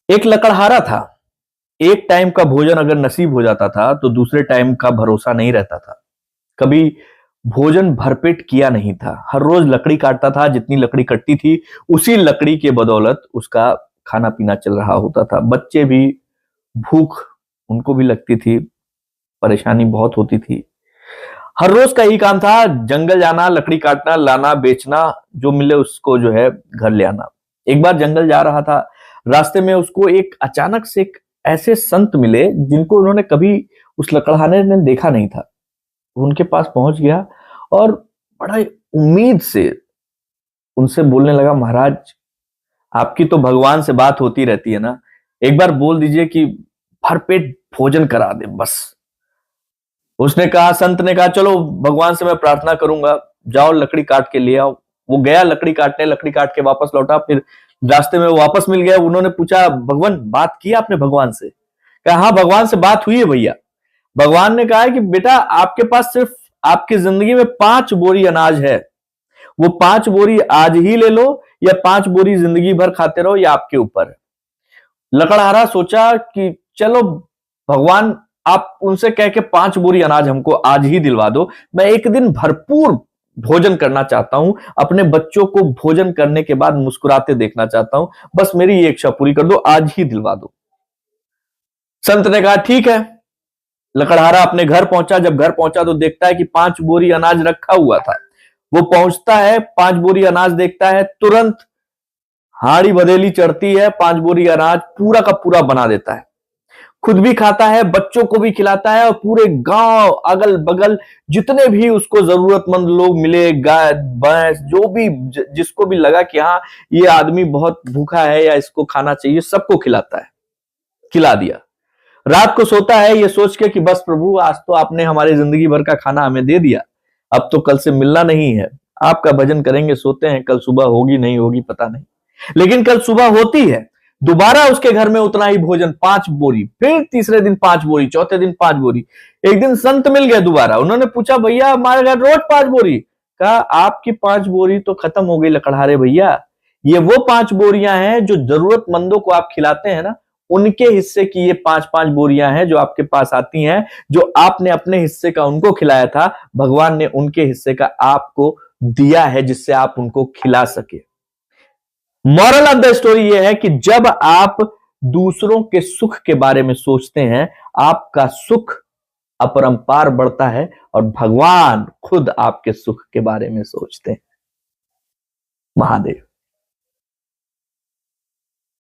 एक लकड़हारा था। एक टाइम का भोजन अगर नसीब हो जाता था तो दूसरे टाइम का भरोसा नहीं रहता था। कभी भोजन भरपेट किया नहीं था। हर रोज लकड़ी काटता था। जितनी लकड़ी कटती थी उसी लकड़ी के बदौलत उसका खाना पीना चल रहा होता था। बच्चे भी, भूख उनको भी लगती थी, परेशानी बहुत होती थी। हर रोज का यही काम था, जंगल जाना, लकड़ी काटना, लाना, बेचना, जो मिले उसको जो है घर ले आना। एक बार जंगल जा रहा था। रास्ते में उसको एक अचानक से एक ऐसे संत मिले जिनको उन्होंने कभी उस लकड़हारे ने देखा नहीं था। वो उनके पास पहुंच गया और बड़ा उम्मीद से उनसे बोलने लगा, महाराज आपकी तो भगवान से बात होती रहती है ना, एक बार बोल दीजिए कि भरपेट भोजन करा दे बस। उसने कहा, संत ने कहा, चलो भगवान से मैं प्रार्थना करूंगा, जाओ लकड़ी काट के ले आओ। वो गया लकड़ी काटने, लकड़ी काट के वापस लौटा। फिर रास्ते में वो वापस मिल गया। उन्होंने पूछा, भगवान बात की आपने भगवान से? कहा, हाँ भगवान से बात हुई है भैया। भगवान ने कहा है कि बेटा आपके पास सिर्फ आपकी जिंदगी में 5 बोरी अनाज है। वो 5 बोरी आज ही ले लो या 5 बोरी जिंदगी भर खाते रहो, या आपके ऊपर है। लकड़हारा सोचा कि चलो भगवान, आप उनसे कह के 5 बोरी अनाज हमको आज ही दिलवा दो। मैं एक दिन भरपूर भोजन करना चाहता हूं। अपने बच्चों को भोजन करने के बाद मुस्कुराते देखना चाहता हूं। बस मेरी ये इच्छा पूरी कर दो, आज ही दिलवा दो। संत ने कहा, ठीक है। लकड़हारा अपने घर पहुंचा। जब घर पहुंचा तो देखता है कि 5 बोरी अनाज रखा हुआ था। वो पहुंचता है, 5 बोरी अनाज देखता है, तुरंत हाड़ी बदेली चढ़ती है, 5 बोरी अनाज पूरा का पूरा बना देता है। खुद भी खाता है, बच्चों को भी खिलाता है, और पूरे गांव अगल बगल जितने भी उसको जरूरतमंद लोग मिले, गाय भैंस जो भी, जिसको भी लगा कि हाँ ये आदमी बहुत भूखा है या इसको खाना चाहिए, सबको खिलाता है। खिला दिया। रात को सोता है ये सोच के कि बस प्रभु, आज तो आपने हमारी जिंदगी भर का खाना हमें दे दिया, अब तो कल से मिलना नहीं है। आपका भजन करेंगे, सोते हैं, कल सुबह होगी नहीं होगी पता नहीं। लेकिन कल सुबह होती है, दोबारा उसके घर में उतना ही भोजन, 5 बोरी। फिर तीसरे दिन 5 बोरी, चौथे दिन 5 बोरी। एक दिन संत मिल गए दोबारा। उन्होंने पूछा, भैया हमारे घर रोज 5 बोरी। कहा, आपकी 5 बोरी तो खत्म हो गई लकड़हारे भैया। ये वो 5 बोरियां हैं जो जरूरतमंदों को आप खिलाते हैं ना, उनके हिस्से की ये 5-5 बोरियां हैं जो आपके पास आती हैं, जो आपने अपने हिस्से का उनको खिलाया था। भगवान ने उनके हिस्से का आपको दिया है जिससे आप उनको खिला सके। मॉरल ऑफ द स्टोरी यह है कि जब आप दूसरों के सुख के बारे में सोचते हैं, आपका सुख अपरंपार बढ़ता है और भगवान खुद आपके सुख के बारे में सोचते हैं। महादेव।